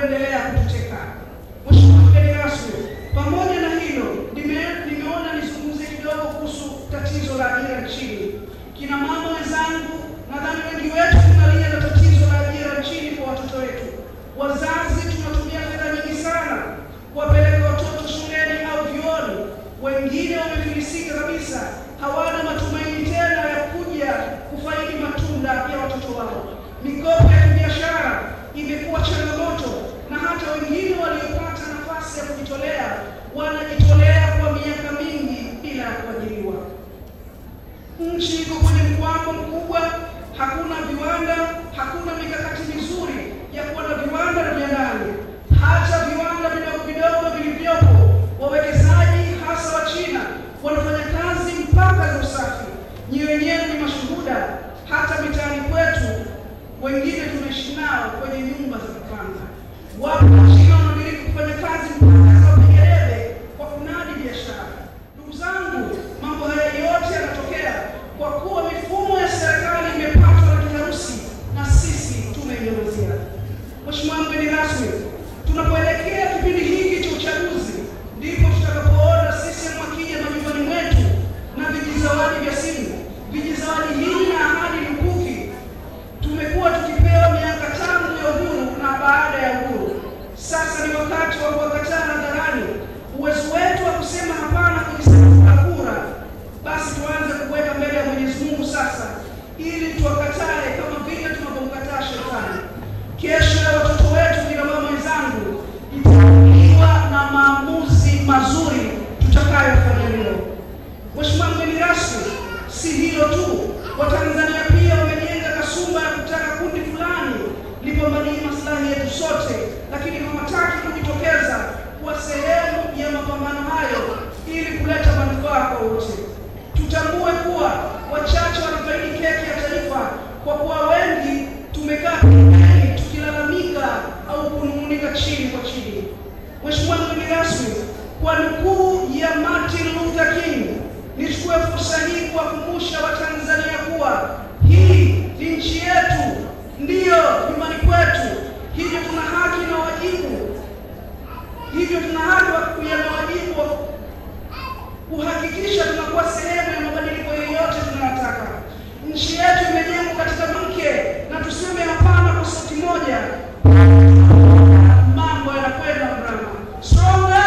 endelea kututeka. Mheshimiwa mgeni rasmi, pamoja na hilo nimeona nizungumze kidogo kuhusu tatizo la ajira nchini. Kina mama wenzangu, nadhani wengi wetu tunalia na tatizo la ajira nchini kwa watoto wetu. Wazazi tunatumia fedha nyingi sana kuwapeleka watoto shuleni au vyuoni. Wengine wamefilisika kabisa, hawana matumaini tena ya kuja kufaidi matunda ya watoto wao. Mikopo ya biashara imekuwa changamoto, na hata wengine waliopata nafasi ya kujitolea wanajitolea kwa miaka mingi bila kuajiriwa. Nchi iko kwenye mkwamo mkubwa, hakuna viwanda, hakuna mikakati mizuri ya kuwa na viwanda vya ndani. Hata viwanda vidogo vidogo vilivyopo, wawekezaji hasa wa China wanafanya kazi mpaka za usafi. Nyi wenyewe ni mashuhuda, hata mitaani kwetu wengine tunaishi nao kwenye nyumba za kupanga. Wapo China wanadiriki kufanya kazi mpaka za magereza kwa kunadi biashara. Ndugu zangu, mambo haya yote yanatokea kwa kuwa mifumo ya serikali imepatwa na kiharusi na sisi tumeinyamazia. Mheshimiwa mgeni rasmi, tunapoelekea kipindi hiki cha uchaguzi ndipo tutakapoona sisi wakija majumbani mwetu na vijizawadi vya simu. Vijizawadi hii na ahadi lukuki tumekuwa tukipewa miaka 5 ya uhuru na baada ya uhuru. Sasa ni wakati wa kuwakataa hadharani uwezo wetu wa kusema hapana kwenye sanduku la kura. Basi tuanze kuweka mbele ya Mwenyezi Mungu sasa, ili tuwakatae kama vile tunapomkataa shetani. Kesho ya watoto wetu, kina mama wenzangu, itakuwa na maamuzi mazuri tutakayofanya leo. Mheshimiwa mgeni rasmi, si hilo tu, Watanzania pia wamejenga kasumba ya kutaka kundi fulani lipambanie maslahi yetu sote, lakini hawataki kujitokeza kuwa sehemu ya mapambano hayo ili kuleta manufaa kwa wote. Tutambue kuwa wachache wanafaidi keki ya taifa, kwa kuwa wengi tumekaa pembeni tukilalamika au kunung'unika chini kwa chini. Mheshimiwa mgeni rasmi, kwa nukuu ya Martin Luther King, nichukue fursa hii kuwakumbusha Watanzania kuwa hii ni nchi yetu, ndiyo nyumbani kwetu. Hivyo tuna haki na wajibu, wa kuhakikisha tunakuwa sehemu ya mabadiliko yoyote tunayotaka. Nchi yetu imejengwa katika mke, na tuseme hapana kwa sauti moja, mambo yanakwenda mrama. Stronger!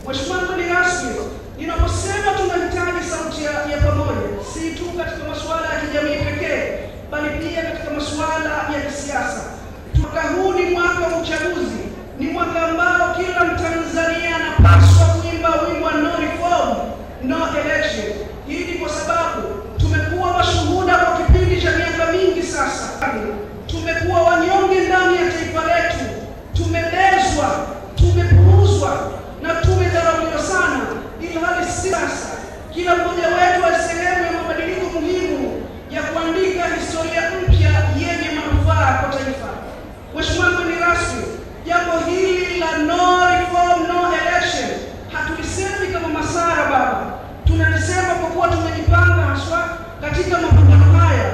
Mheshimiwa mgeni rasmi, ninaposema tunahitaji sauti ya pamoja, si tu katika masuala ya kijamii pekee, bali pia katika masuala ya kisiasa. Mwaka huu ni mwaka wa uchaguzi, ni mwaka ambao kila Mtanzania anapaswa kuimba wimbo wa no reform, no election. Hii ni kwa sababu tumekuwa mashuhuda kwa kipindi cha miaka mingi sasa. Tumekuwa wanyonge ndani ya taifa letu, tumebezwa, tumepuuzwa na tumedharauliwa sana, ila hali sasa kila mmoja wetu ni sehemu ya mabadiliko muhimu ya kuandika historia mpya yenye manufaa kwa taifa. Mheshimiwa mgeni rasmi, jambo hili la no reform no election hatulisemi kama masara baba, tunalisema kwa kuwa tumejipanga haswa katika mapambano haya.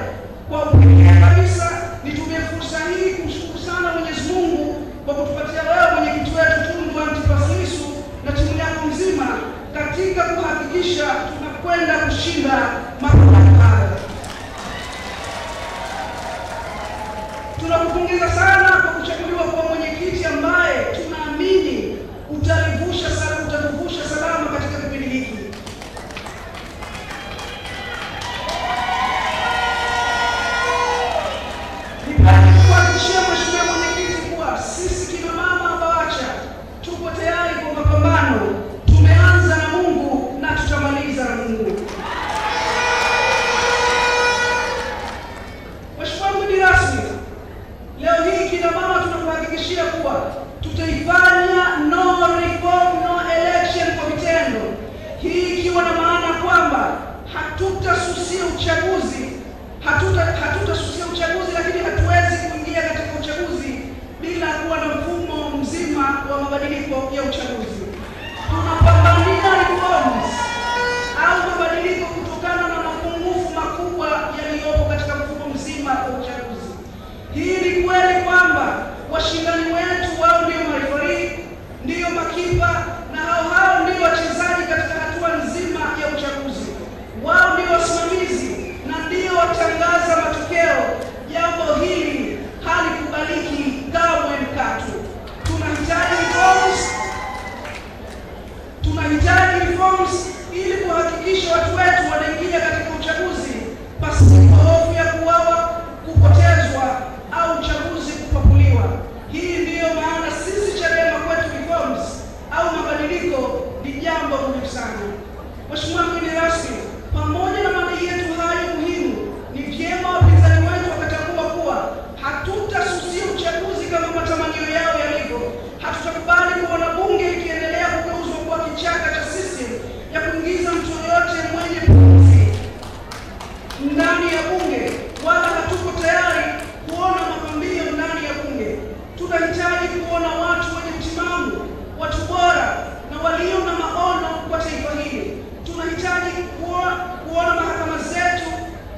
Kwa upekee kabisa nitumie fursa hii kumshukuru sana Mwenyezi Mungu kwa kutupatia wewe mwenyekiti wetu Tundu Antipas Lissu na timu yako mzima katika kuhakikisha tunakwenda kushinda mapambano haya. Tunakupongeza sana kwa kuchaguliwa kwa mwenyekiti ambaye tunaamini utatuvusha salama katika kipindi hiki. Nipende kuhakikishia Mheshimiwa mwenyekiti kuwa sisi kina mama BAWACHA tupo tayari kwa mapambano. Tumeanza na Mungu na tutamaliza na Mungu. Mheshimiwa mgeni rasmi, leo hii kina mama tunakuhakikishia kuwa tutaifanya no reform no election kwa vitendo. Hii ikiwa na maana kwamba hatutasusia uchaguzi, lakini hatuwezi kuingia katika uchaguzi bila kuwa na mfumo mzima wa mabadiliko ya uchaguzi. Tunapambania reforms au mabadiliko kutokana na mapungufu makubwa yaliyopo katika mfumo mzima wa uchaguzi. Hii ni kweli Washindani wetu wao ndio marefari, ndio makipa, na hao ndio wachezaji katika hatua nzima ya uchaguzi. Wao ndio wasimamizi na ndio watangaza matokeo. Jambo hili halikubaliki kamwe mkatu. Tunahitaji reforms ili kuhakikisha watu wetu wanaingia katika uchaguzi pasipo hofu ya kuuawa, kupotezwa au uchaguzi kupakuliwa. Hii ndiyo maana sisi Chadema kwetu reforms au mabadiliko ni jambo muhimu sana. Mheshimiwa mgeni rasmi, pamoja na madai yetu hayo muhimu, ni vyema wapinzani wetu wakatambua kuwa hatutasusia uchaguzi kama matamanio yao yalivyo. Hatutakubali kuona bunge likiendelea kugeuzwa kuwa kichaka cha system ya kuingiza mtu yoyote mwenye pumzi ndani ya bunge, wala hatuko tayari kuona mapambio ndani ya bunge. Tunahitaji kuona watu wenye mtimamu, watu bora na walio na maono kwa taifa hili. Tunahitaji kuona mahakama zetu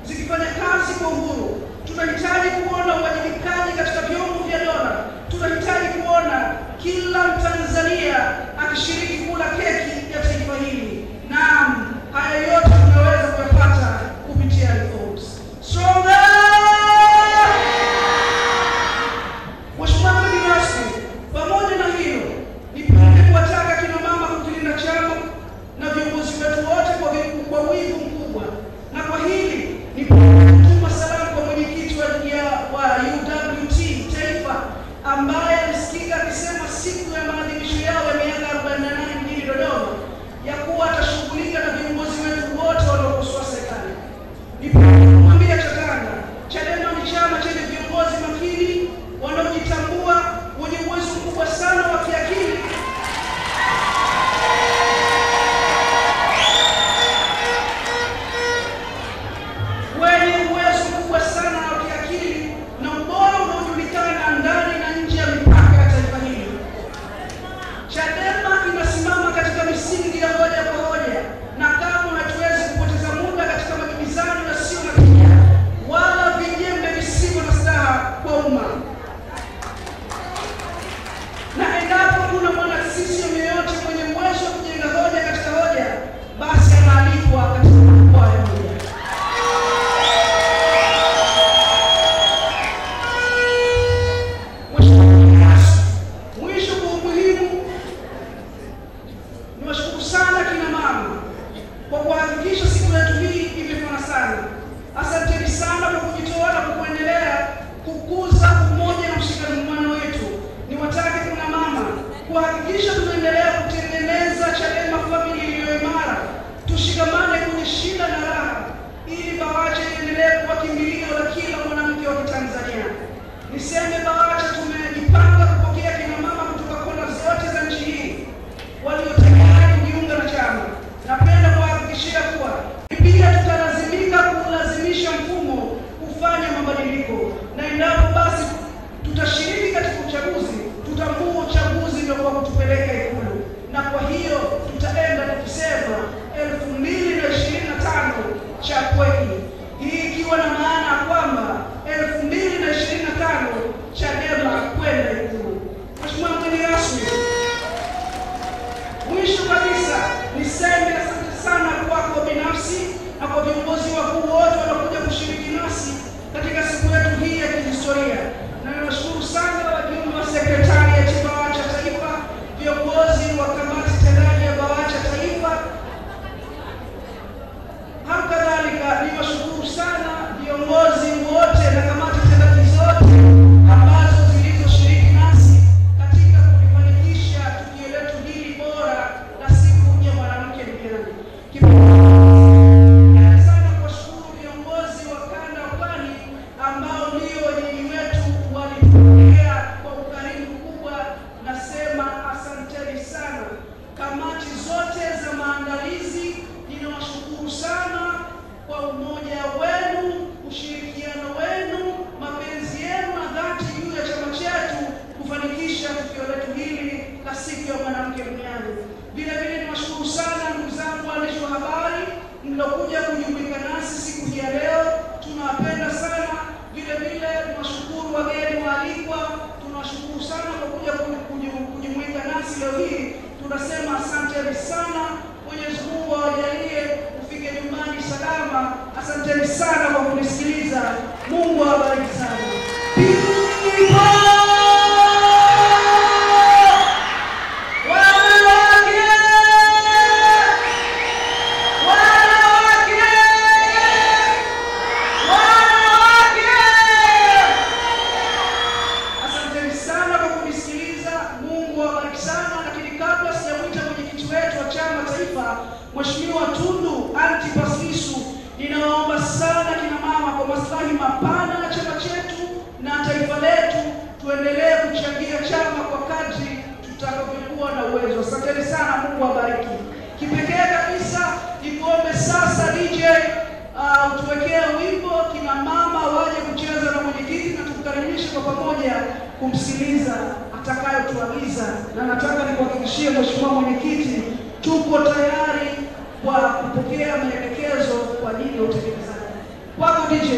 zikifanya kazi kwa uhuru. Tunahitaji kuona uwajibikaji katika vyombo vya dola. Tunahitaji kuona kila Mtanzania akishiriki kula keki ya taifa hili. Naam, haya yote tunaweza kuyapata kupitia reforms. Stronger! Mheshimiwa mgeni rasmi, pamoja na hilo, nipende kuwataka kina mama kukilinda chama na viongozi wetu wote kwa wivu mkubwa. Na kwa hili nipende kutuma salamu kwa mwenyekiti wa UWT Taifa ambaye alisikika akisema siku ya maadhimisho yao ya miaka 48 mjini Dodoma ya kuwa atashughulika na viongozi wetu wote wanaokosoa serikali. Nipende kumwambia Chatanga, Chadema ni chama chenye viongozi makini, wanaojitambua, wenye uwezo mkubwa sana wa kiakili, na ubora unaojulikana ndani na nje ya mipaka ya taifa hili. Chadema inasimama katika misingi ya hoja kwa hoja, na kama hatuwezi kupoteza muda katika majibizano yasiyo na tija wala vijembe visivyo na staha kwa umma. Na endapo kuna mwana CCM yeyote mwenye uwezo wa kujenga hoja katika hoja, basi anaalikwa katika majukwaa ya hoja. Mwisho kwa umuhimu, niwashukuru sana kina mama kwa kuhakikisha siku yetu hii imefana sana. Asanteni sana kwa kujitoa na kuendelea kukuza umoja na mshikamano wetu. Niwatake kina mama kuhakikisha tunaendelea kutengeneza Chadema family iliyo imara. Tushikamane kwenye shida na raha ili BAWACHA iendelee kuwa kimbilio la kila mwanamke wa Tanzania. Niseme BAWACHA tumejipanga kupokea kina mama kutoka kona zote za nchi hii walio tayari kujiunga na chama. Napenda kuhakikishia kuwa pia tutalazimika kulazimisha mfumo kufanya mabadiliko, na endapo basi tutashiriki katika uchaguzi, tutambua uchaguzi ndio kwa kutupeleka Ikulu, na kwa hiyo tutaenda tukisema 2025 cha kweli. Hii ikiwa na maana kwamba 2025 Chadema kwenda Ikulu. Mheshimiwa mgeni rasmi, mwisho kabisa niseme asante sana kwako binafsi na kwa viongozi wakuu wote wanaokuja kushiriki nasi katika siku yetu hii ya kihistoria. Na ninashukuru sana wajumbe wa sekretarieti ya BAWACHA Taifa, viongozi wa kamati tendaji ya BAWACHA Taifa. Kadhalika niwashukuru sana viongozi wote na kamati tendaji zote ambazo zilizoshiriki nasi katika kulifanikisha tukio letu hili bora la siku ya mwanamke duniani. Napenda sana kuwashukuru viongozi wa kanda ya Pwani ambao ndio wenyeji wetu walitupokea kwa ukarimu mkubwa. Nasema asanteni sana. Kamati zote za maandalizi ninawashukuru sana kwa umoja wenu, ushirikiano wenu, mapenzi yenu na dhati juu ya chama chetu kufanikisha tukio letu hili la siku ya mwanamke duniani. Vile vile niwashukuru sana ndugu zangu waandishi wa habari mliokuja kujumuika nasi siku hii ya leo. Tunawapenda sana. Vile vile niwashukuru wageni waalikwa, tunawashukuru nasi leo hii, tunasema asanteni sana. Mwenyezi Mungu awajalie ufike nyumbani salama. Asanteni sana kwa kunisikiliza. Mungu awabariki sana. Mheshimiwa Tundu Antipas Lissu, ninaomba sana kina mama, kwa maslahi mapana ya chama chetu na taifa letu, tuendelee kuchangia chama kwa kadri tutakavyokuwa na uwezo. Asanteni sana, Mungu awabariki. Kipekee kabisa nikuombe sasa DJ utuwekee wimbo kina mama waje kucheza na mwenyekiti, na tukukaribishe kwa pamoja kumsikiliza atakayotuagiza. Na nataka nikuhakikishie Mheshimiwa Mwenyekiti, tuko tayari kwa kupokea maelekezo kwa ajili ya utekelezaji. Kwako DJ.